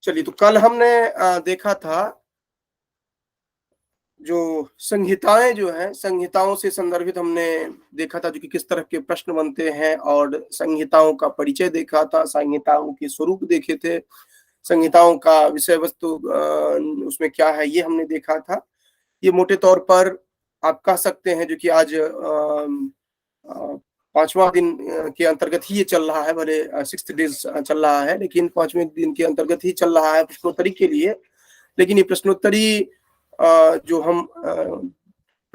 चलिए, तो कल हमने देखा था जो संहिताएं जो है, संहिताओं से संदर्भित हमने देखा था जो कि किस तरह के प्रश्न बनते हैं, और संहिताओं का परिचय देखा था, संहिताओं के स्वरूप देखे थे, संहिताओं का विषय वस्तु उसमें क्या है ये हमने देखा था। ये मोटे तौर पर आप कह सकते हैं जो कि आज 5वां दिन के अंतर्गत ही ये चल रहा है, भले 6th डेज चल रहा है, लेकिन 5वें दिन के अंतर्गत ही चल रहा है प्रश्नोत्तरी के लिए। लेकिन ये प्रश्नोत्तरी जो हम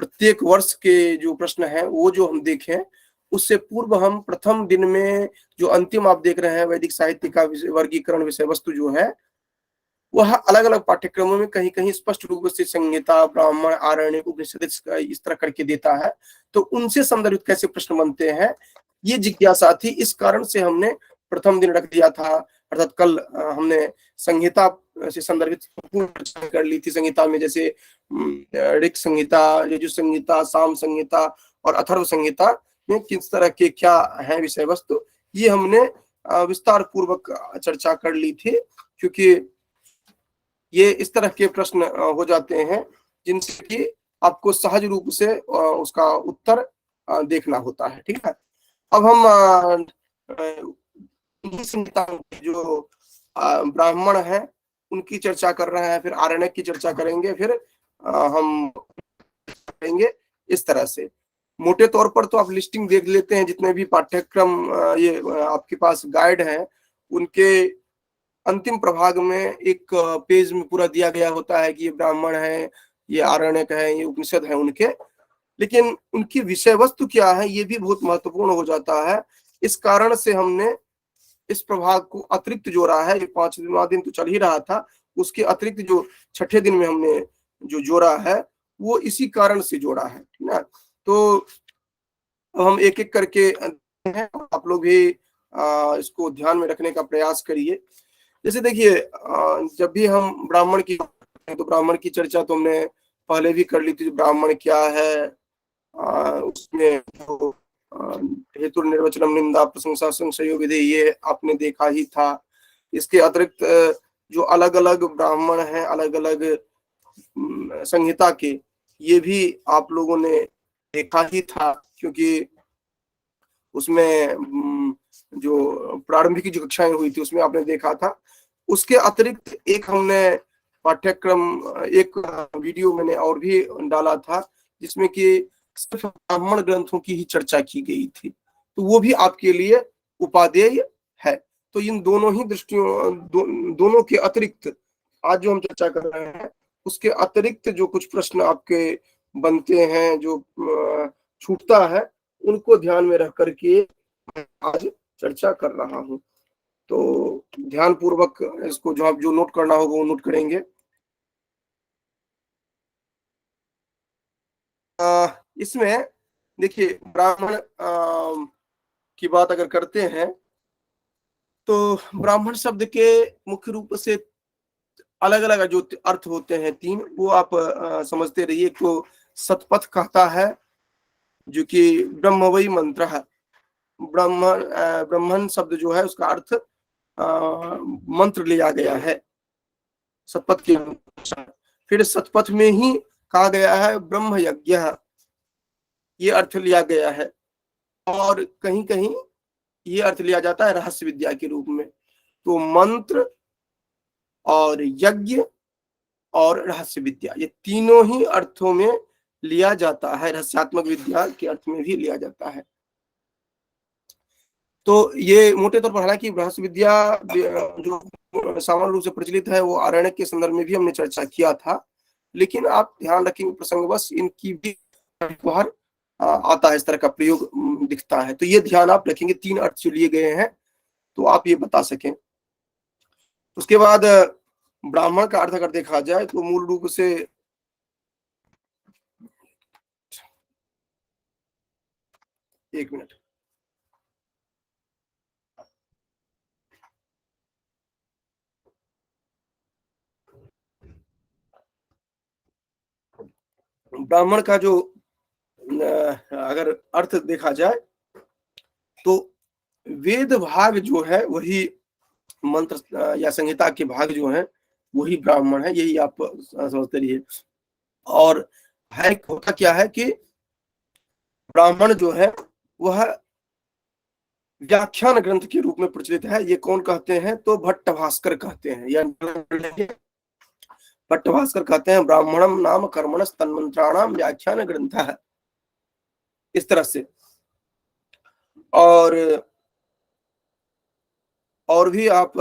प्रत्येक वर्ष के जो प्रश्न हैं वो जो हम देखें, उससे पूर्व हम प्रथम दिन में जो अंतिम आप देख रहे हैं वैदिक साहित्य का वर्गीकरण विषय वस्तु जो है, वह अलग अलग पाठ्यक्रमों में कहीं कहीं स्पष्ट रूप से संहिता, ब्राह्मण, आरण्यक, उपनिषद इस तरह करके देता है। तो उनसे संदर्भित कैसे प्रश्न बनते हैं, ये जिज्ञासा थी। इस कारण से हमने प्रथम दिन रख दिया था, अर्थात कल हमने संहिता से संदर्भित पूर्ण कर ली थी। संहिता में जैसे ऋक् संहिता, यजुः संहिता, साम संहिता और अथर्व संहिता में किस तरह के क्या है विषय वस्तु, ये हमने विस्तार पूर्वक चर्चा कर ली थी, क्योंकि ये इस तरह के प्रश्न हो जाते हैं जिनसे कि आपको सहज रूप से उसका उत्तर देखना होता है। ठीक है, अब हम जो ब्राह्मण है उनकी चर्चा कर रहे हैं, फिर आरण्यक की चर्चा करेंगे, फिर हम करेंगे इस तरह से। मोटे तौर पर तो आप लिस्टिंग देख लेते हैं, जितने भी पाठ्यक्रम ये आपके पास गाइड है, उनके अंतिम प्रभाग में एक पेज में पूरा दिया गया होता है कि ये ब्राह्मण है, ये आरण्यक है, ये उपनिषद है उनके। लेकिन उनकी विषय वस्तु क्या है ये भी बहुत महत्वपूर्ण हो जाता है। इस कारण से हमने इस प्रभाग को अतिरिक्त जोड़ा है। ये 5वां दिन तो चल ही रहा था, उसके अतिरिक्त जो 6ठे दिन में हमने जो जोड़ा है वो इसी कारण से जोड़ा है ना। तो हम एक एक करके आप लोग भी इसको ध्यान में रखने का प्रयास करिए। जैसे देखिए, जब भी हम ब्राह्मण की, तो ब्राह्मण की चर्चा तो हमने पहले भी कर ली थी। ब्राह्मण क्या है, उसमें जो हेतु निर्वचनम, निंदा, प्रशंसा, संशय, विधि, ये आपने देखा ही था। इसके अतिरिक्त जो अलग अलग ब्राह्मण हैं, अलग अलग संहिता के, ये भी आप लोगों ने देखा ही था, क्योंकि उसमें जो प्रारंभिक जो कक्षाएं हुई थी उसमें आपने देखा था। उसके अतिरिक्त एक हमने पाठ्यक्रम, एक वीडियो मैंने और भी डाला था जिसमें कि सिर्फ ब्राह्मण ग्रंथों की ही चर्चा की गई थी, तो वो भी आपके लिए उपादेय है। तो इन दोनों ही दृष्टियों, दोनों के अतिरिक्त आज जो हम चर्चा कर रहे हैं उसके अतिरिक्त जो कुछ प्रश्न आपके बनते हैं, जो छूटता है, उनको ध्यान में रख करके आज चर्चा कर रहा हूं। तो ध्यान पूर्वक इसको जो आप जो नोट करना होगा वो नोट करेंगे। इसमें देखिए, ब्राह्मण की बात अगर करते हैं तो ब्राह्मण शब्द के मुख्य रूप से अलग अलग जो अर्थ होते हैं 3, वो आप समझते रहिए। एक तो सतपथ कहता है, जो कि ब्रह्मवई मंत्र है। ब्राह्मण शब्द जो है उसका अर्थ मंत्र लिया गया है सतपथ के अनुसार। फिर सतपथ में ही कहा गया है ब्रह्म यज्ञ, ये अर्थ लिया गया है। और कहीं कहीं ये अर्थ लिया जाता है रहस्य विद्या के रूप में। तो मंत्र और यज्ञ और रहस्य विद्या, ये तीनों ही अर्थों में लिया जाता है, रहस्यात्मक विद्या के अर्थ में भी लिया जाता है। तो ये मोटे तौर पर, हालांकि रहस्य विद्या जो सामान्य रूप से प्रचलित है वो आरण्यक के संदर्भ में भी हमने चर्चा किया था, लेकिन आप ध्यान रखेंगे प्रसंगवश इनकी भी व्यवहार आता है, इस तरह का प्रयोग दिखता है। तो ये ध्यान आप रखेंगे, 3 अर्थ जो लिए गए हैं तो आप ये बता सकें। उसके बाद ब्राह्मण का अर्थ अगर देखा जाए तो मूल रूप से एक मिनट, ब्राह्मण का जो अगर अर्थ देखा जाए तो वेद भाग जो है वही मंत्र या संहिता के भाग जो हैं वही ब्राह्मण है, यही आप समझते रहिए। और है होता क्या है कि ब्राह्मण जो है वह व्याख्यान ग्रंथ के रूप में प्रचलित है। ये कौन कहते हैं? तो भट्ट भास्कर कहते हैं, या भट्ट भास्कर कहते हैं ब्राह्मणम नाम कर्मणस तन्मंत्राणाम व्याख्यान ग्रंथ है, इस तरह से। और भी आप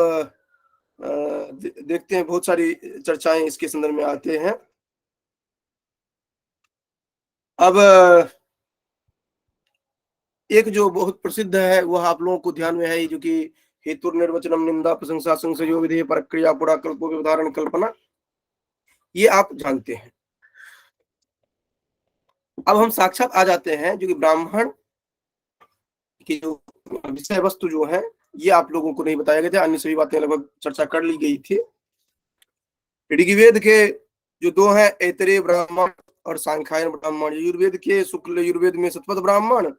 देखते हैं बहुत सारी चर्चाएं इसके संदर्भ में आते हैं। अब एक जो बहुत प्रसिद्ध है वह आप लोगों को ध्यान में है, जो कि हेतु निर्वचनम निंदा प्रशंसा संशयो विधेय प्रक्रिया पुरा कल्पो व्यवधारण कल्पना, ये आप जानते हैं। अब हम साक्षात आ जाते हैं जो कि ब्राह्मण की जो विषय वस्तु जो है ये आप लोगों को नहीं बताया गया था, अन्य सभी बातें लगभग चर्चा कर ली गई थी। ऋग्वेद के जो दो हैं, ऐतरेय ब्राह्मण और सांख्यायन ब्राह्मण। यजुर्वेद के शुक्ल यजुर्वेद में सतपथ ब्राह्मण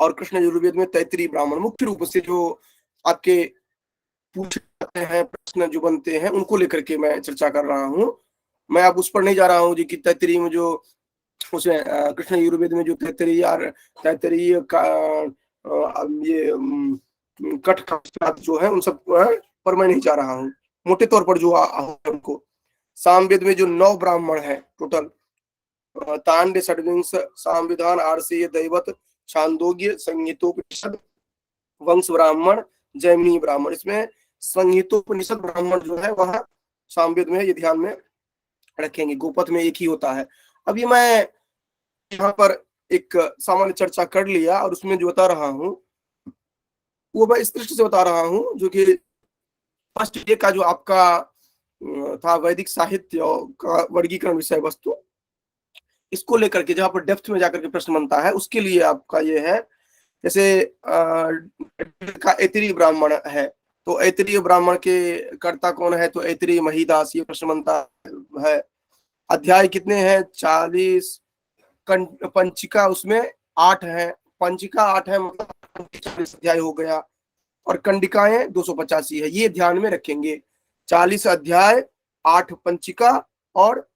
और कृष्ण यजुर्वेद में तैतरीय ब्राह्मण। मुख्य रूप से जो आपके पूछे जाते हैं प्रश्न जो बनते हैं उनको लेकर के मैं चर्चा कर रहा हूँ। मैं अब उस पर नहीं जा रहा हूँ जी कि तैतरीय में जो उसमें कृष्ण यजुर्वेद में जो तैतरीय और तैतरीय का ये कठ का जो है उन सब पर मैं नहीं जा रहा हूँ। मोटे तौर पर जो उनको सामवेद में जो 9 ब्राह्मण है टोटल, तांड्य षड्विंश सामविधान आरसीय दैवत छांदोग्य संहितोपनिषद वंश ब्राह्मण जैमिनी ब्राह्मण। इसमें संहितोपनिषद ब्राह्मण जो है वह सामवेद में, ये ध्यान में रखेंगे। गोपथ में एक ही होता है। अभी मैं यहाँ पर एक सामान्य चर्चा कर लिया और उसमें जो बता रहा हूँ वो मैं इस दृष्टि से बता रहा हूँ जो कि फर्स्ट डे का जो आपका था वैदिक साहित्य का वर्गीकरण विषय वस्तु, इसको लेकर के जहां पर डेप्थ में जाकर के प्रश्न बनता है उसके लिए आपका ये है। जैसे का ऐतरीय ब्राह्मण है तो ऐतरीय ब्राह्मण के कर्ता कौन है? तो ऐतरीय महिदास, ये प्रश्न बनता है। अध्याय कितने हैं? 40। पंचिका उसमें 8 है, पंचिका 8 है, मतलब 40 अध्याय हो गया। और कंडिकाएं 285 है, ये ध्यान में रखेंगे। 40 अध्याय, 8 पंचिका और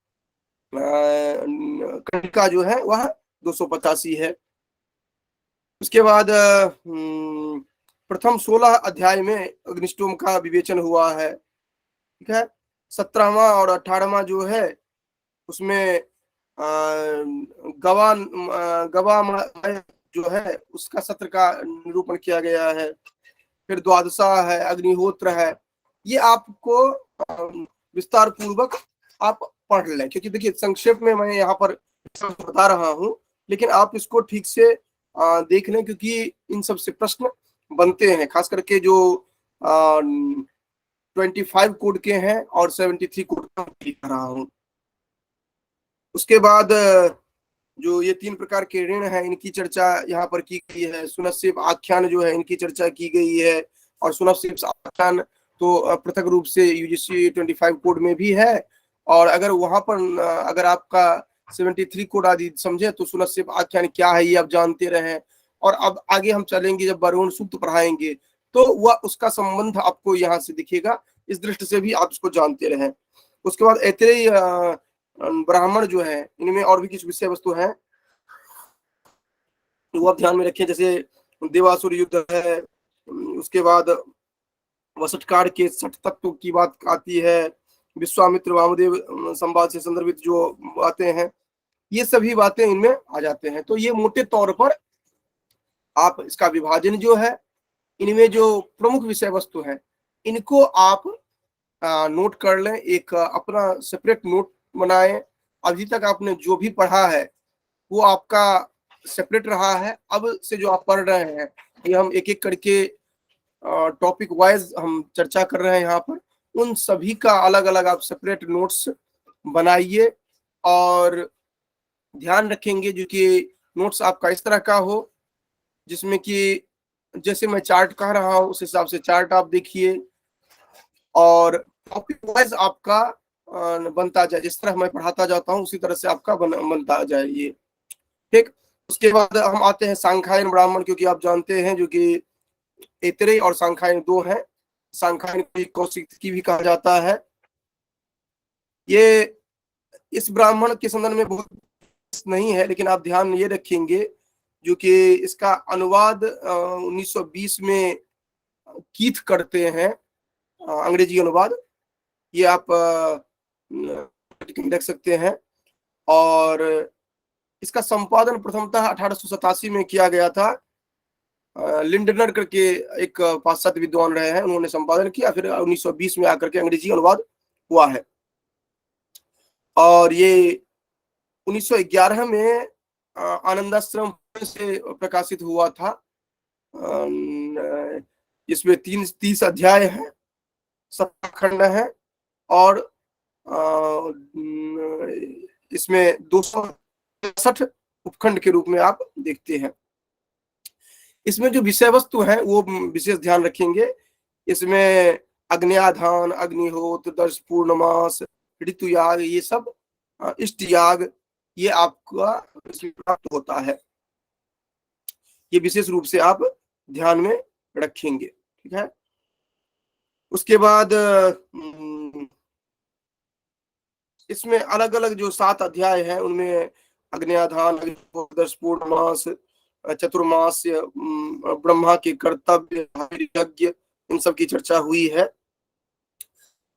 कंडिका जो है वह 285 है। उसके बाद प्रथम 16 अध्याय में अग्निष्टोम का विवेचन हुआ है, ठीक है। 17वां और 18वां जो है उसमें गवा जो है उसका सत्र का निरूपण किया गया है। फिर द्वादशा है, अग्निहोत्र है। ये आपको विस्तार पूर्वक आप पढ़ लें, क्योंकि देखिए संक्षेप में मैं यहाँ पर बता रहा हूँ, लेकिन आप इसको ठीक से देख लें, क्योंकि इन सब से प्रश्न बनते हैं, खास करके जो 25 कोड के हैं और 73 कोड का लिख रहा हूँ। उसके बाद जो ये 3 प्रकार के ऋण हैं इनकी चर्चा यहाँ पर की गई है। सुनश्सेप आख्यान जो है इनकी चर्चा की गई है, और सुनश्सेप आख्यान तो पृथक रूप से यूजीसी 25 कोड में भी है। और अगर वहां पर अगर आपका 73 कोड आदि समझे तो सुनश्सेप आख्यान क्या है ये आप जानते रहे। और अब आगे हम चलेंगे, जब वरुण सूक्त पढ़ाएंगे तो वह उसका संबंध आपको यहाँ से दिखेगा, इस दृष्टि से भी आप इसको जानते रहे। उसके बाद ऐतरेय ब्राह्मण जो है इनमें और भी कुछ विषय वस्तु है वो आप ध्यान में रखें। जैसे देवासुर युद्ध है, उसके बाद वसटकार के 60 तत्व की बात आती है, विश्वामित्र वामदेव संवाद से संदर्भित जो बातें हैं ये सभी बातें इनमें आ जाते हैं। तो ये मोटे तौर पर आप इसका विभाजन जो है, इनमें जो प्रमुख विषय वस्तु है इनको आप नोट कर लें, एक अपना सेपरेट नोट बनाएं। अभी तक आपने जो भी पढ़ा है वो आपका सेपरेट रहा है। अब से जो आप पढ़ रहे हैं ये हम एक एक करके टॉपिक वाइज हम चर्चा कर रहे हैं यहाँ पर, उन सभी का अलग अलग आप सेपरेट नोट्स बनाइए। और ध्यान रखेंगे जो कि नोट्स आपका इस तरह का हो जिसमें कि जैसे मैं चार्ट कह रहा हूँ उस हिसाब से चार्ट आप देखिए, और टॉपिक वाइज आपका बनता जाए। जिस तरह मैं पढ़ाता जाता हूँ उसी तरह से आपका बनता जाए ये, ठीक। उसके बाद हम आते हैं सांख्यायन ब्राह्मण, क्योंकि आप जानते हैं जो कि ऐतरेय और सांख्यायन 2 हैं। सांख्यिकी, कौशिकी भी कहा जाता है। ये इस ब्राह्मण के संदर्भ में बहुत नहीं है, लेकिन आप ध्यान ये रखेंगे जो कि इसका अनुवाद 1920 में कीथ करते हैं, अंग्रेजी अनुवाद। ये आप देख सकते हैं। और इसका संपादन प्रथमतः 1887 में किया गया था। लिंडनर करके एक पाश्चात्य विद्वान रहे हैं, उन्होंने संपादन किया, फिर 1920 में आकर के अंग्रेजी अनुवाद हुआ है। और ये 1911 में आनंदाश्रम से प्रकाशित हुआ था। इसमें 30 अध्याय हैं, 7 खंड हैं, और इसमें 260 उपखंड के रूप में आप देखते हैं। इसमें जो विषय वस्तु है वो विशेष ध्यान रखेंगे। इसमें अग्न्याधान, अग्निहोत्र, दर्श पूर्णमास, ऋतुयाग, ये सब, इष्ट याग, ये आपका प्राप्त होता है। ये विशेष रूप से आप ध्यान में रखेंगे, ठीक है। उसके बाद इसमें अलग अलग जो 7 अध्याय हैं उनमें अग्न्याधान, दर्श पूर्णमास, चतुर्मास, ब्रह्मा के कर्तव्य, यज्ञ, इन सब की चर्चा हुई है।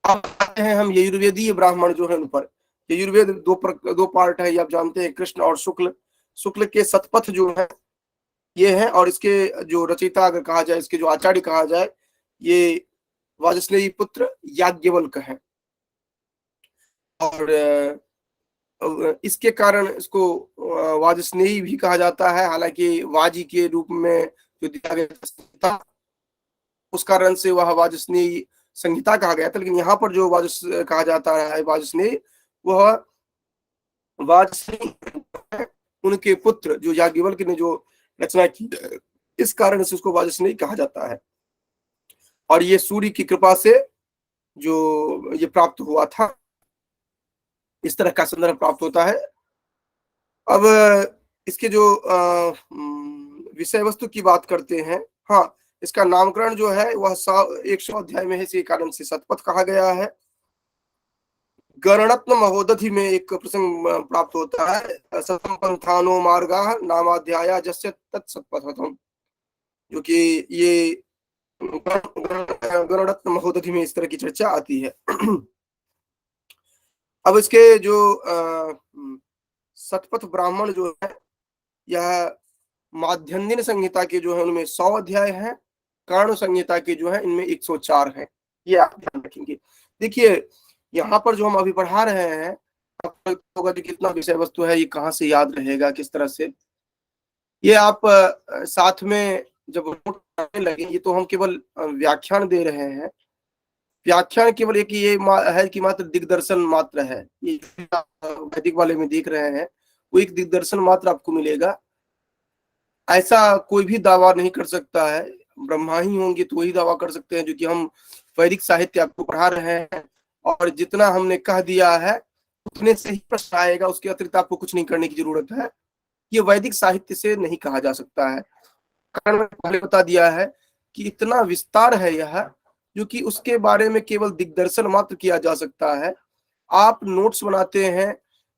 अब आते हैं हम यजुर्वेदीय ब्राह्मण जो है उन पर। यजुर्वेद दो पार्ट है, ये आप जानते हैं, कृष्ण और शुक्ल। शुक्ल के शतपथ जो है ये है, और इसके जो रचयिता अगर कहा जाए, इसके जो आचार्य कहा जाए, ये वाजस्नेयी पुत्र याज्ञवल्क्य है। और इसके कारण इसको वाजस्नेयी भी कहा जाता है। हालांकि वाजी के रूप में जो दिया गया था उस कारण से वह वाजस्नेयी संहिता कहा गया था, लेकिन यहाँ पर जो कहा जाता है वाजस्नेयी, वह वाजस्नेयी उनके पुत्र जो याज्ञवल्क्य ने जो रचना की, इस कारण से उसको वाजस्नेयी कहा जाता है। और ये सूर्य की कृपा से जो ये प्राप्त हुआ था, इस तरह का संदर्भ प्राप्त होता है। अब इसके जो विषय वस्तु की बात करते हैं, हाँ, इसका नामकरण जो है वह 100 अध्याय में है, इसी कारण से शतपथ कहा गया है। गणरत्न महोदधि में एक प्रसंग प्राप्त होता है, सतम पंथानो मार्गा नामाध्याया जस्य तत्सत्पथम, जो कि ये गणरत्न महोदधि में इस तरह की चर्चा आती है। अब इसके जो शतपथ ब्राह्मण जो है, यह माध्यन्दिन संहिता के जो है उनमें 100 अध्याय हैं, कर्ण संहिता के जो है इनमें 104 हैं। ये आप ध्यान रखेंगे। देखिए यहाँ पर जो हम अभी पढ़ा रहे हैं, होगा कि कितना विषय वस्तु है, ये कहाँ से याद रहेगा, किस तरह से, ये आप साथ में जब नोट करने लगे, ये तो हम केवल व्याख्यान दे रहे हैं। व्याख्यान केवल एक ये है कि मात्र दिग्दर्शन मात्र है, ये वैदिक वाले में देख रहे हैं, वो एक दिग्दर्शन मात्र आपको मिलेगा। ऐसा कोई भी दावा नहीं कर सकता है, ब्रह्मा ही होंगे तो वही दावा कर सकते हैं, जो कि हम वैदिक साहित्य आपको पढ़ा रहे हैं, और जितना हमने कह दिया है उतने से ही प्रश्न आएगा, उसके अतिरिक्त आपको कुछ नहीं करने की जरूरत है। ये वैदिक साहित्य से नहीं कहा जा सकता है, कारण मैंने पहले बता दिया है कि इतना विस्तार है यह, जो कि उसके बारे में केवल दिग्दर्शन मात्र किया जा सकता है। आप नोट्स बनाते हैं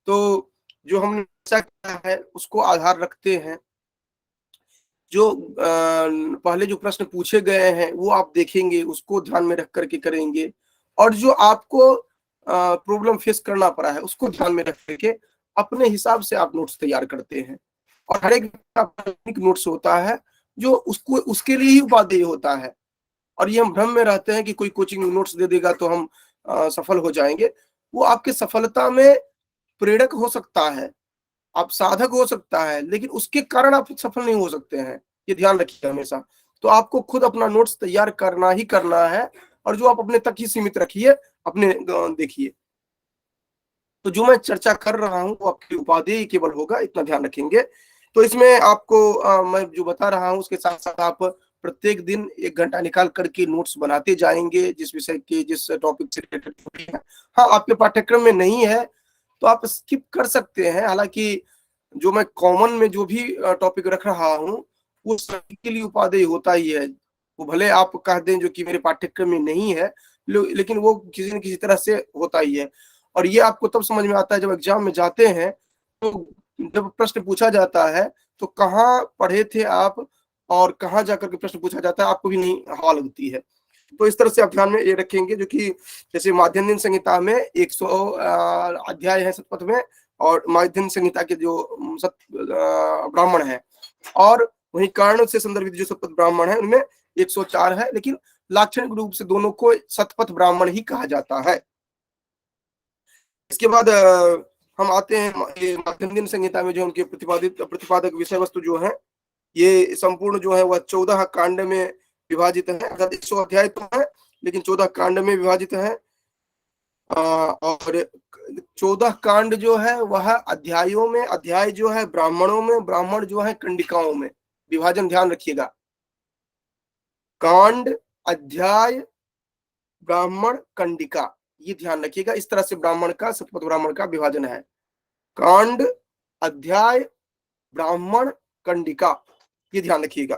तो जो हमने किया है उसको आधार रखते हैं, जो पहले जो प्रश्न पूछे गए हैं वो आप देखेंगे, उसको ध्यान में रख करके करेंगे, और जो आपको प्रॉब्लम फेस करना पड़ा है उसको ध्यान में रख करके अपने हिसाब से आप नोट्स तैयार करते हैं। और हर एक नोट्स होता है जो उसको उसके लिए ही उपादेय होता है, और ये हम भ्रम में रहते हैं कि कोई कोचिंग नोट्स दे देगा तो हम सफल हो जाएंगे। वो आपके सफलता में प्रेरक हो सकता है, आप साधक हो सकता है, लेकिन उसके कारण आप सफल नहीं हो सकते हैं, ये ध्यान रखिए हमेशा। तो आपको खुद अपना नोट्स तैयार करना ही करना है, और जो आप अपने तक ही सीमित रखिए, अपने देखिए। तो जो मैं चर्चा कर रहा हूँ वो आपकी उपादेय केवल होगा, इतना ध्यान रखेंगे। तो इसमें आपको मैं जो बता रहा हूँ उसके साथ साथ आप प्रत्येक दिन 1 घंटा निकाल करके नोट्स बनाते जाएंगे, जिस विषय के जिस टॉपिक से रिलेटेड है। हाँ, आपके पाठ्यक्रम में नहीं है तो आप स्किप कर सकते हैं। हालांकि जो मैं कॉमन में जो भी टॉपिक रख रहा हूँ वो सभी के लिए उपादेय होता ही है। वो भले आप कह दें जो कि मेरे पाठ्यक्रम में नहीं है, लेकिन वो किसी न किसी तरह से होता ही है। और ये आपको तब समझ में आता है जब एग्जाम में जाते हैं, तो जब प्रश्न पूछा जाता है तो कहाँ पढ़े थे आप और कहाँ जाकर के प्रश्न पूछा जाता है, आपको भी नहीं हवा लगती है। तो इस तरह से आप ध्यान में ये रखेंगे जो कि जैसे माध्यन्दिन संहिता में 100 अध्याय है शतपथ में, और माध्यन्दिन संहिता के जो ब्राह्मण है, और वहीं कर्ण से संदर्भित जो शतपथ ब्राह्मण है उनमें 104 है, लेकिन लाक्षणिक रूप से दोनों को शतपथ ब्राह्मण ही कहा जाता है। इसके बाद हम आते हैं माध्यन्दिन संहिता में जो उनके प्रतिपादक विषय वस्तु जो है, ये संपूर्ण जो है वह 14 कांड में विभाजित है। अर्थात 100 अध्याय तो है लेकिन 14 कांड में विभाजित है। और 14 कांड जो है वह अध्यायों में, अध्याय जो है ब्राह्मणों में, ब्राह्मण जो है कंडिकाओं में। विभाजन ध्यान रखिएगा, कांड, अध्याय, ब्राह्मण, कंडिका, ये ध्यान रखिएगा। इस तरह से ब्राह्मण का, शतपथ ब्राह्मण का विभाजन है। कांड, अध्याय, ब्राह्मण, कंडिका, ये ध्यान रखिएगा।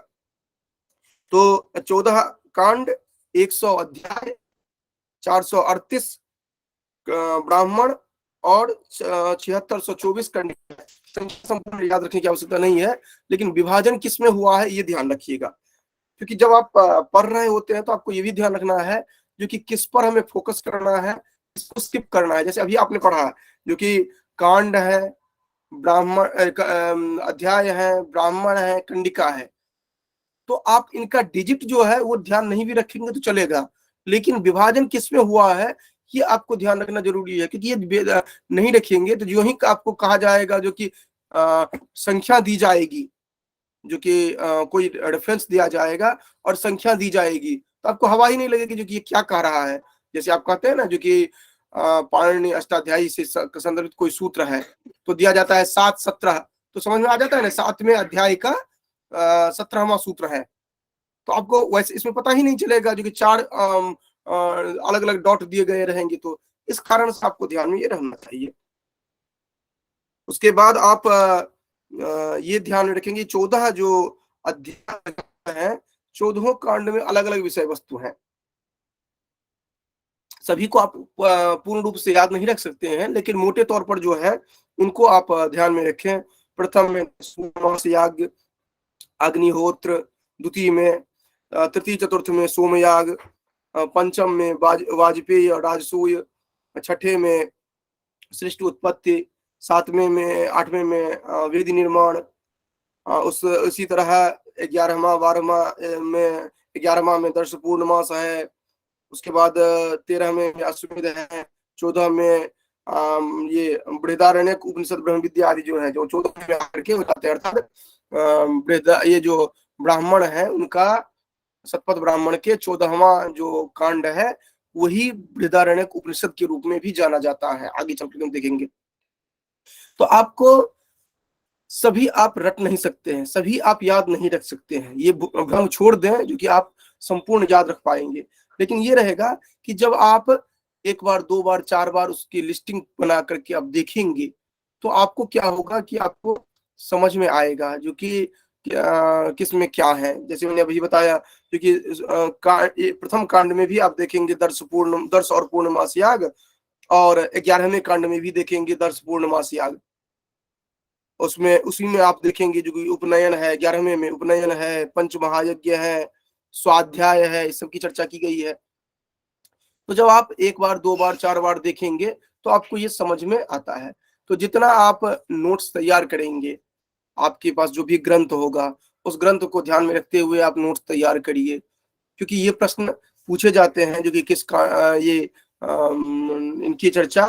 तो 14 कांड, 100 अध्याय, 438 ब्राह्मण और 7624 कंडिका। संपूर्ण याद रखने की आवश्यकता नहीं है, लेकिन विभाजन किसमें हुआ है ये ध्यान रखिएगा। क्योंकि जब आप पढ़ रहे होते हैं तो आपको ये भी ध्यान रखना है जो कि किस पर हमें फोकस करना है, किसको स्किप करना है। जैसे अभी आपने पढ़ा जो कि कांड है, ब्राह्मण अध्याय है, ब्राह्मण है, कंडिका है, तो आप इनका डिजिट जो है वो ध्यान नहीं भी रखेंगे तो चलेगा, लेकिन विभाजन किसमें हुआ है ये आपको ध्यान रखना जरूरी है। क्योंकि ये नहीं रखेंगे तो जो ही आपको कहा जाएगा जो कि संख्या दी जाएगी, जो कि कोई रेफरेंस दिया जाएगा और संख्या दी जाएगी, तो आपको हवा ही नहीं लगेगी जो कि ये क्या कह रहा है। जैसे आप कहते हैं ना जो कि पाणिनि अष्टाध्यायी से संदर्भित कोई सूत्र है तो दिया जाता है 7, 17, तो समझ में आ जाता है ना 7वें अध्याय का 17वां सूत्र है। तो आपको वैसे इसमें पता ही नहीं चलेगा जो कि 4 अलग अलग डॉट दिए गए रहेंगे। तो इस कारण से आपको ध्यान में ये रहना चाहिए। उसके बाद आप ये ध्यान में रखेंगे 14 जो अध्याय है, 14 कांड में अलग अलग विषय वस्तु हैं। सभी को आप पूर्ण रूप से याद नहीं रख सकते हैं, लेकिन मोटे तौर पर जो है उनको आप ध्यान में रखें। प्रथम में याग, अग्निहोत्र, द्वितीय में, तृतीय चतुर्थ में सोमयाग, पंचम में वाजपेयी और राजसूय, छठे में सृष्टि उत्पत्ति, 7वें में 8वें में वेद निर्माण, उसी तरह 11वां 12वां में 11वां में दर्श पूर्णमास है। उसके बाद 13 में अश्वमेध है, 14 में ये बृहदारण्यक उपनिषद ब्रह्म विद्या आदि जो है जो 14 में आकर के हो जाते हैं। अर्थात ये जो ब्राह्मण है उनका, शतपथ ब्राह्मण के 14वां जो कांड है वही बृहदारण्यक उपनिषद के रूप में भी जाना जाता है। आगे चलकर हम देखेंगे। तो आपको सभी आप रट नहीं सकते हैं, सभी आप याद नहीं रख सकते हैं, ये भ्रम छोड़ दें जो कि आप संपूर्ण याद रख पाएंगे। लेकिन ये रहेगा कि जब आप एक बार, दो बार, 4 बार उसकी लिस्टिंग बना करके आप देखेंगे तो आपको क्या होगा कि आपको समझ में आएगा जो कि किसमें क्या है। जैसे मैंने अभी बताया क्योंकि प्रथम कांड में भी आप देखेंगे दर्श और पूर्णमास याग, और 11वें कांड में भी देखेंगे दर्श पूर्णमास याग। उसमें उसी में आप देखेंगे जो कि उपनयन है, 11वें में उपनयन है, पंच महायज्ञ है, स्वाध्याय है, इस सब की चर्चा की गई है। तो जब आप एक बार, दो बार, 4 बार देखेंगे तो आपको ये समझ में आता है। तो जितना आप नोट्स तैयार करेंगे, आपके पास जो भी ग्रंथ होगा उस ग्रंथ को ध्यान में रखते हुए आप नोट्स तैयार करिए। क्योंकि ये प्रश्न पूछे जाते हैं जो कि इनकी चर्चा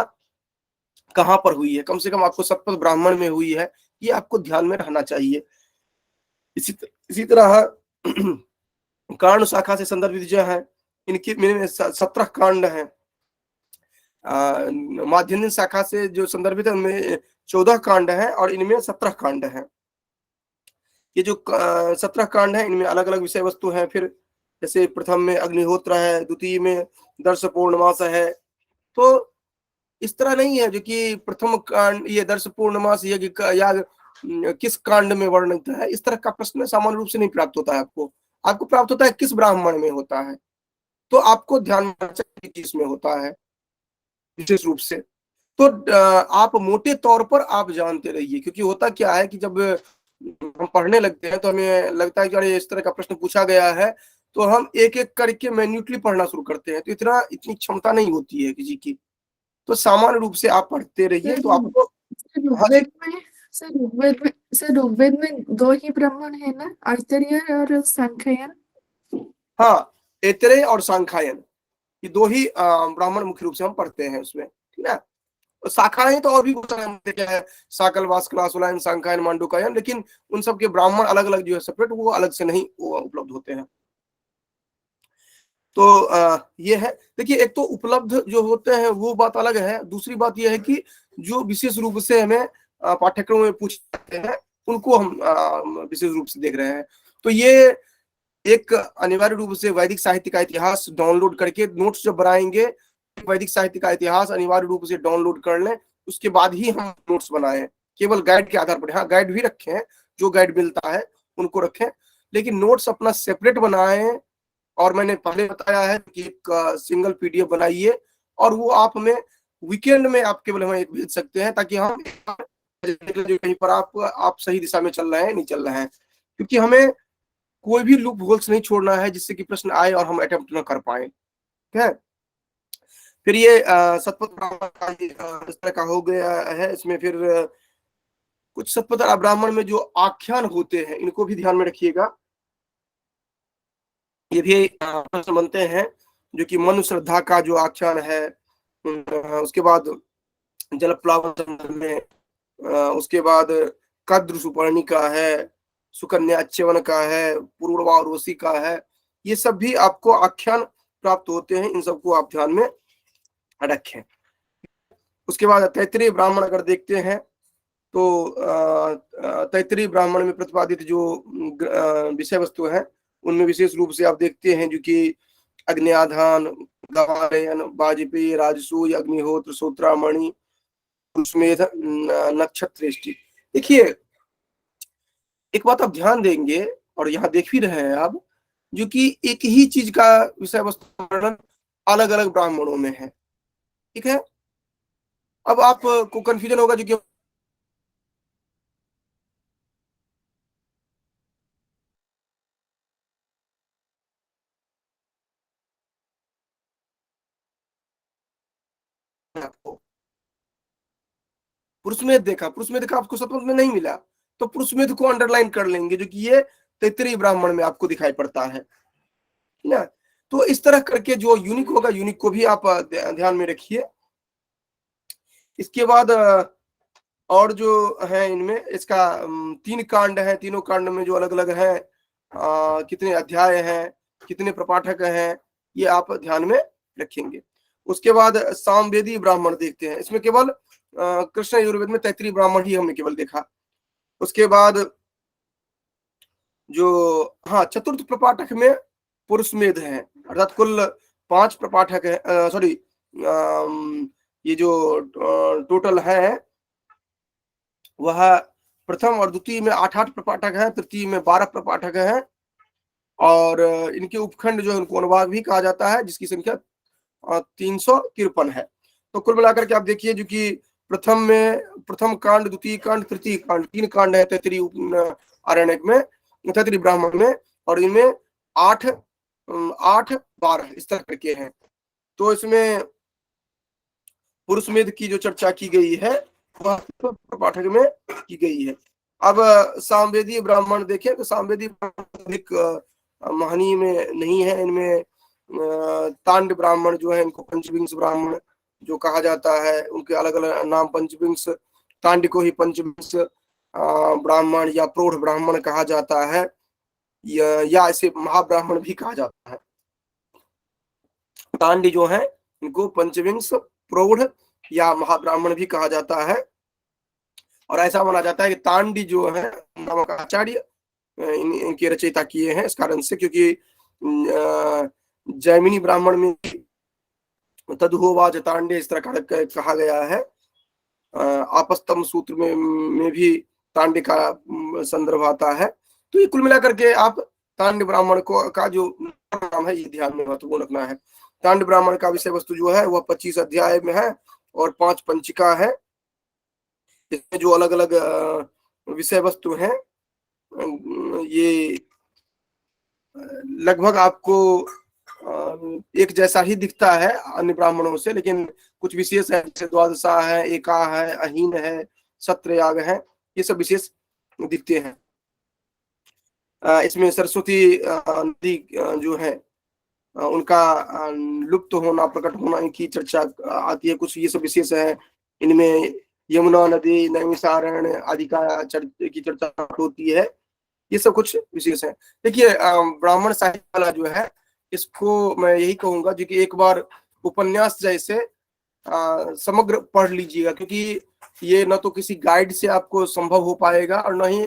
कहाँ पर हुई है, कम से कम आपको शतपथ ब्राह्मण में हुई है, ये आपको ध्यान में रहना चाहिए। इसी तरह कांड शाखा से संदर्भित जो है इनकी में 17 कांड है। माध्यन्दिन शाखा से जो संदर्भित है उनमें 14 कांड है और इनमें 17 कांड है। ये जो 17 कांड है इनमें अलग अलग विषय वस्तु है। फिर जैसे प्रथम में अग्निहोत्र है, द्वितीय में दर्श पूर्णमास है। तो इस तरह नहीं है जो कि प्रथम कांड ये दर्श पूर्णमास यज्ञ याग किस कांड में वर्णित है, इस तरह का प्रश्न सामान्य रूप से नहीं प्राप्त होता है आपको। आपको प्राप्त होता है किस ब्राह्मण में होता है, तो आपको ध्यान में रखना चाहिए कि इसमें होता है विशेष रूप से। तो आप मोटे तौर पर आप जानते रहिए, क्योंकि होता क्या है कि जब हम पढ़ने लगते हैं तो हमें लगता है कि अरे इस तरह का प्रश्न पूछा गया है, तो हम एक एक करके मैन्युटली पढ़ना शुरू करते हैं, तो इतनी क्षमता नहीं होती है किसी की। तो सामान्य रूप से आप पढ़ते रहिए तो आपको। सर हाँ जी। ऋग्वेद में सर ऋग्वेद में दो ही ब्राह्मण है ना, आयतरीय और सांख्ययन। हाँ, ऐतरेय और सांख्यायन, ये दो ही ब्राह्मण मुख्य रूप से हम पढ़ते हैं उसमें, ठीक है। शाखाएं तो और भी बहुत सारे क्या है, साकल वास्कल आसुलायन सांख्यायन मांडुकायन, लेकिन उन सब के ब्राह्मण अलग अलग जो है सेपरेट, वो अलग से नहीं वो उपलब्ध होते हैं। तो ये है। देखिए, एक तो उपलब्ध जो होते हैं वो बात अलग है, दूसरी बात ये है कि जो विशेष रूप से हमें पाठ्यक्रम में पूछे जाते हैं उनको हम विशेष रूप से देख रहे हैं। तो ये एक अनिवार्य रूप से वैदिक साहित्य का इतिहास डाउनलोड करके नोट्स जब बनाएंगे, वैदिक साहित्य का इतिहास अनिवार्य रूप से डाउनलोड कर लें, उसके बाद ही हम नोट्स बनाएं। केवल गाइड के आधार पर, हाँ गाइड भी रखें, जो गाइड मिलता है उनको रखें, लेकिन नोट्स अपना सेपरेट बनाएं। और मैंने पहले बताया है कि एक सिंगल पीडीएफ बनाइए, और वो आप हमें वीकेंड में आप केवल हमें एक भेज सकते हैं, ताकि हम कहीं पर आप सही दिशा में चल रहे हैं नहीं चल रहे हैं, क्योंकि हमें कोई भी लूप होल्स नहीं छोड़ना है जिससे कि प्रश्न आए और हम अटेम्प्ट ना कर पाए, ठीक है। फिर ये शतपथ ब्राह्मण का इस तरह का हो गया है। इसमें फिर कुछ शतपथ ब्राह्मण में जो आख्यान होते हैं इनको भी ध्यान में रखिएगा। ये भी प्रश्न बनते हैं, जो कि मनु श्रद्धा का जो आख्यान है, उसके बाद जल प्लावन में, उसके बाद कद्र सुपर्णिका है, सुकन्या अच्छेवन का है, पूर्वा उर्वशी का है। ये सब भी आपको आख्यान प्राप्त होते हैं, इन सबको आप ध्यान में रखें। उसके बाद तैत्तिरीय ब्राह्मण अगर देखते हैं तो तैत्तिरीय ब्राह्मण में प्रतिपादित जो विषय वस्तु है उनमें विशेष रूप से आप देखते हैं जो कि अग्न्याधान, गवालयन, वाजपेयी, राजसूय, अग्निहोत्र, सूत्रामणि, पुरुषमेध, नक्षत्रेष्टि। देखिए, एक बात आप ध्यान देंगे, और यहाँ देख भी रहे हैं आप, जो कि एक ही चीज का विषय वस्तु वर्णन अलग अलग ब्राह्मणों में है, ठीक है। अब आपको कंफ्यूजन होगा, जो कि आपको पुरुषमेध का आपको शतपथ में नहीं मिला, तो पुरुषमेध को अंडरलाइन कर लेंगे, जो कि ये तैत्तिरीय ब्राह्मण में आपको दिखाई पड़ता है ना। तो इस तरह करके जो यूनिक होगा, यूनिक को भी आप ध्यान में रखिए। इसके बाद और जो है इनमें इसका 3 कांड है, तीनों कांड में जो अलग अलग है, कितने अध्याय हैं, कितने प्रपाठक हैं, ये आप ध्यान में रखेंगे। उसके बाद सामवेदी ब्राह्मण देखते हैं, इसमें केवल कृष्ण यजुर्वेद में तैत्तिरीय ब्राह्मण ही हमने केवल देखा। उसके बाद जो, हाँ, चतुर्थ प्रपाठक में पुरुषमेध है, अर्थात कुल 5 प्रपाठक है, सॉरी, ये जो टोटल है वह प्रथम और द्वितीय में 8-8 प्रपाठक है, तृतीय में 12 प्रपाठक है, और इनके उपखंड जो है उनको अनुभाग भी कहा जाता है, जिसकी संख्या 353 है। तो कुल मिलाकर के आप देखिए, जो कि प्रथम कांड, द्वितीय कांड, तृतीय कांड, 3 कांड है तैत्तिरीय आरण्यक में, तैत्तिरीय ब्राह्मण में, और इनमें 8-12 इस तरह करके हैं। तो इसमें पुरुषमेध की जो चर्चा की गई है वह पाठक में की गई है। अब सामवेदी ब्राह्मण देखें तो सामवेदी ब्राह्मण महनीय में नहीं है। इनमें तांड ब्राह्मण जो है, इनको पंचविंश ब्राह्मण जो कहा जाता है, उनके अलग अलग नाम, पंचविंश, तांड को ही पंचविंश ब्राह्मण या प्रौढ़ ब्राह्मण कहा जाता है, या इसे महाब्राह्मण भी कहा जाता है। तांडी जो है इनको पंचविंश, प्रौढ़ या महाब्राह्मण भी कहा जाता है। और ऐसा माना जाता है कि तांडी जो है नामक आचार्य इनके रचयिता किए हैं, इस कारण से क्योंकि जैमिनी ब्राह्मण में तदुहोवाच तांडे इस तरह का कहा गया है। आपस्तम सूत्र में भी तांडे का संदर्भ आता है। तो ये कुल मिलाकर के आप तांड ब्राह्मण को का जो नाम है, ये ध्यान में महत्वपूर्ण रखना है। तांड ब्राह्मण का विषय वस्तु जो है वह 25 अध्याय में है और 5 पंचिका है। इसमें जो अलग अलग विषय वस्तु हैं ये लगभग आपको एक जैसा ही दिखता है अन्य ब्राह्मणों से, लेकिन कुछ विशेष है, जैसे द्वादशा है, एका है, अहीन है, सत्रयाग है, ये सब विशेष दिखते हैं। इसमें सरस्वती नदी जो है उनका लुप्त होना, प्रकट होना, इनकी चर्चा आती है। कुछ ये सब विशेष है। इनमें यमुना नदी, नैमिषारण्य आदि की चर्चा होती है। ये सब कुछ विशेष है। देखिए ब्राह्मण साहित्य वाला जो है, इसको मैं यही कहूंगा जो कि एक बार उपन्यास जैसे समग्र पढ़ लीजिएगा, क्योंकि ये न तो किसी गाइड से आपको संभव हो पाएगा और न ही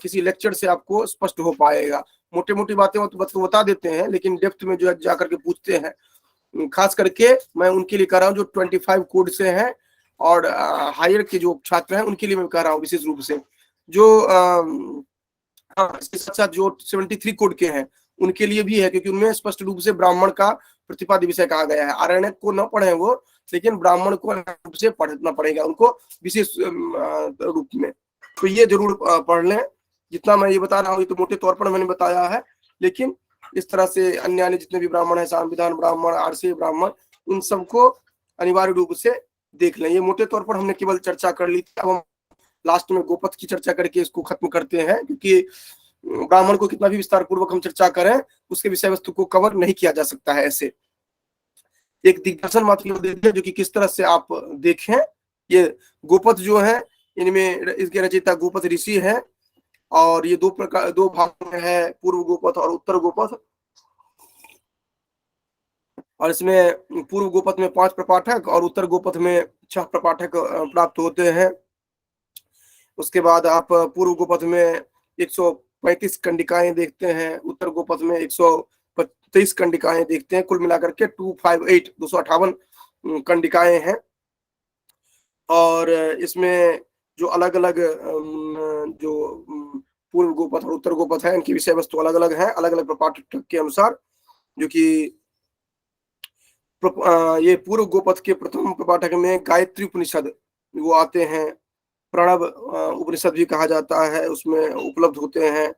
किसी लेक्चर से आपको स्पष्ट हो पाएगा। मोटी मोटी बातें तो बता देते हैं, लेकिन डेप्थ में जो जाकर के पूछते हैं, खास करके मैं उनके लिए कह रहा हूँ जो 25 कोड से हैं और हायर के जो छात्र हैं उनके लिए मैं कह रहा हूँ विशेष रूप से। जो इसके साथ साथ जो 73 कोड के हैं उनके लिए भी है, क्योंकि उनमें स्पष्ट रूप से ब्राह्मण का प्रतिपाद्य विषय कहा गया है। आरण्यक को न पढ़े वो, लेकिन ब्राह्मण को रूप से पढ़ना पड़ेगा उनको विशेष रूप में। तो ये जरूर पढ़ लें। जितना मैं ये बता रहा हूँ ये तो मोटे तौर पर मैंने बताया है, लेकिन इस तरह से अन्य जितने भी ब्राह्मण है, संविधान ब्राह्मण, आरसी ब्राह्मण, उन सबको अनिवार्य रूप से देख लें। ये मोटे तौर पर हमने केवल चर्चा कर ली। अब हम लास्ट में गोपथ की चर्चा करके इसको खत्म करते हैं, क्योंकि ब्राह्मण को कितना भी विस्तार पूर्वक हम चर्चा करें उसके विषय वस्तु को कवर नहीं किया जा सकता है। ऐसे एक दिग्दर्शन मात्र देखिए जो कि किस तरह से आप देखें। ये गोपथ जो है, इनमें इसके रचयिता गोपथ ऋषि है और ये दो भाग में है, पूर्व गोपथ और उत्तर गोपथ। और इसमें पूर्व गोपथ में 5 प्रपाठक और उत्तर गोपथ में 6 प्रपाठक प्राप्त होते हैं। उसके बाद आप पूर्व गोपथ में 135 कंडिकाएं देखते हैं, उत्तर गोपथ में 123 कंडिकाएं देखते हैं। कुल मिलाकर के 258 कंडिकाएं हैं। और इसमें जो अलग अलग जो पूर्व गोपथ और उत्तर गोपथ है, इनकी विषय वस्तु अलग अलग है, अलग अलग प्रपाठक के अनुसार। जो कि ये पूर्व गोपथ के प्रथम प्रपाठक में गायत्री उपनिषद वो आते हैं, प्रणव उपनिषद भी कहा जाता है, उसमें उपलब्ध होते हैं।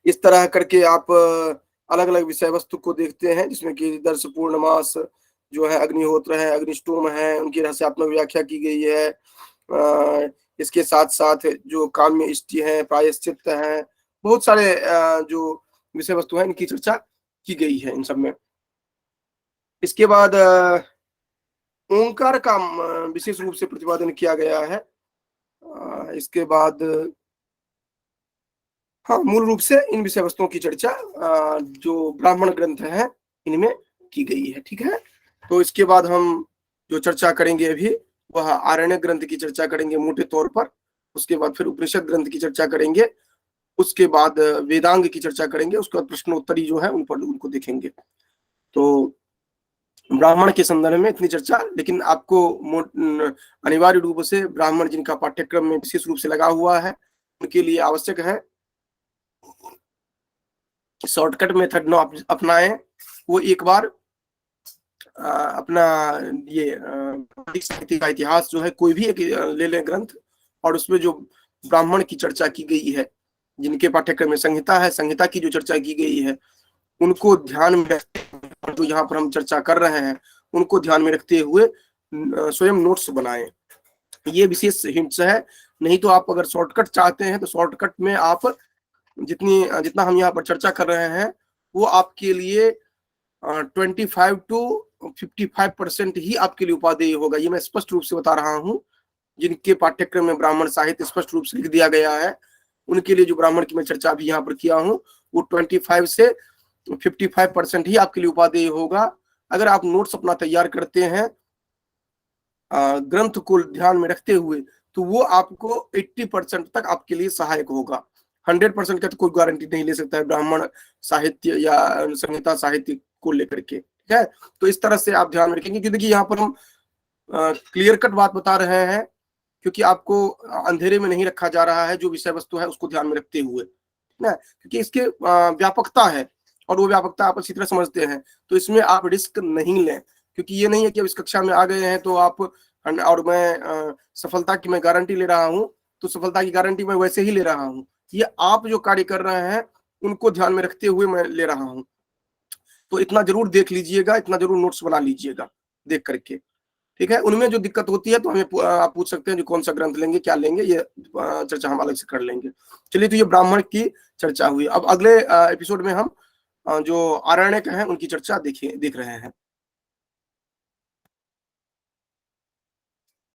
इस तरह करके आप अलग अलग विषय वस्तु को देखते हैं, जिसमें कि दर्श पूर्णमास जो है, अग्निहोत्र है, अग्निष्टोम है, उनकी रहस्यात्मक व्याख्या की गई है। इसके साथ साथ जो काम्य इष्टि है, प्रायश्चित्त है, बहुत सारे जो विषय वस्तु है इनकी चर्चा की गई है इन सब में। इसके बाद ओंकार का विशेष रूप से प्रतिपादन किया गया है। इसके बाद हाँ, मूल रूप से इन विषय वस्तुओं की चर्चा जो ब्राह्मण ग्रंथ है इनमें की गई है। ठीक है, तो इसके बाद हम जो चर्चा करेंगे अभी वह आरण्यक ग्रंथ की चर्चा करेंगे मोटे तौर पर। उसके बाद फिर उपनिषद ग्रंथ की चर्चा करेंगे। उसके बाद वेदांग की चर्चा करेंगे। उसके बाद प्रश्नोत्तरी जो है उन पर उनको देखेंगे। तो ब्राह्मण के संदर्भ में इतनी चर्चा, लेकिन आपको अनिवार्य रूप से ब्राह्मण जिनका पाठ्यक्रम में विशेष रूप से लगा हुआ है उनके लिए आवश्यक है शॉर्टकट मेथड न अपनाएं। वो एक बार अपना ये साहित्य का इतिहास जो है कोई भी एक ले लें ग्रंथ, और उसमें जो ब्राह्मण की चर्चा की गई है, जिनके पाठ्यक्रम में संहिता है, संहिता की जो चर्चा की गई है उनको ध्यान में रखते, जो यहाँ पर हम चर्चा कर रहे हैं उनको ध्यान में रखते हुए स्वयं नोट्स बनाएं। ये विशेष हिंट्स है। नहीं तो आप अगर शॉर्टकट चाहते हैं तो शॉर्टकट में आप जितना हम यहाँ पर चर्चा कर रहे हैं वो आपके लिए 25 to 55% ही आपके लिए उपादेय होगा। ये मैं स्पष्ट रूप से बता रहा हूँ। जिनके पाठ्यक्रम में ब्राह्मण साहित्य स्पष्ट रूप से लिख दिया गया है उनके लिए जो ब्राह्मण की मैं चर्चा भी यहाँ पर किया हूँ वो 25 से 55% ही आपके लिए उपादेय होगा। अगर आप नोट्स अपना तैयार करते हैं ग्रंथ को ध्यान में रखते हुए तो वो आपको 80% तक आपके लिए सहायक होगा। 100% का तो कोई गारंटी नहीं ले सकता है ब्राह्मण साहित्य या संहिता साहित्य को लेकर के। ठीक है, तो इस तरह से आप ध्यान रखेंगे कि देखिए यहाँ पर हम क्लियर कट बात बता रहे हैं, क्योंकि आपको अंधेरे में नहीं रखा जा रहा है, जो विषय वस्तु है उसको ध्यान में रखते हुए। ना, क्योंकि इसके व्यापकता है और वो व्यापकता आप अच्छी तरह समझते हैं, तो इसमें आप रिस्क नहीं लें, क्योंकि ये नहीं है कि अब इस कक्षा में आ गए हैं तो आप और मैं सफलता की मैं गारंटी ले रहा हूँ, तो सफलता की गारंटी मैं वैसे ही ले रहा हूँ। ये आप जो कार्य कर रहे हैं उनको ध्यान में रखते हुए मैं ले रहा हूँ। तो इतना जरूर देख लीजिएगा, इतना जरूर नोट्स बना लीजिएगा देख करके, ठीक है। उनमें जो दिक्कत होती है तो हमें आप पूछ सकते हैं जो कौन सा ग्रंथ लेंगे, क्या लेंगे, ये चर्चा हम अलग से कर लेंगे। चलिए, तो ये ब्राह्मण की चर्चा हुई। अब अगले एपिसोड में हम जो आरण्यक हैं उनकी चर्चा देख रहे हैं।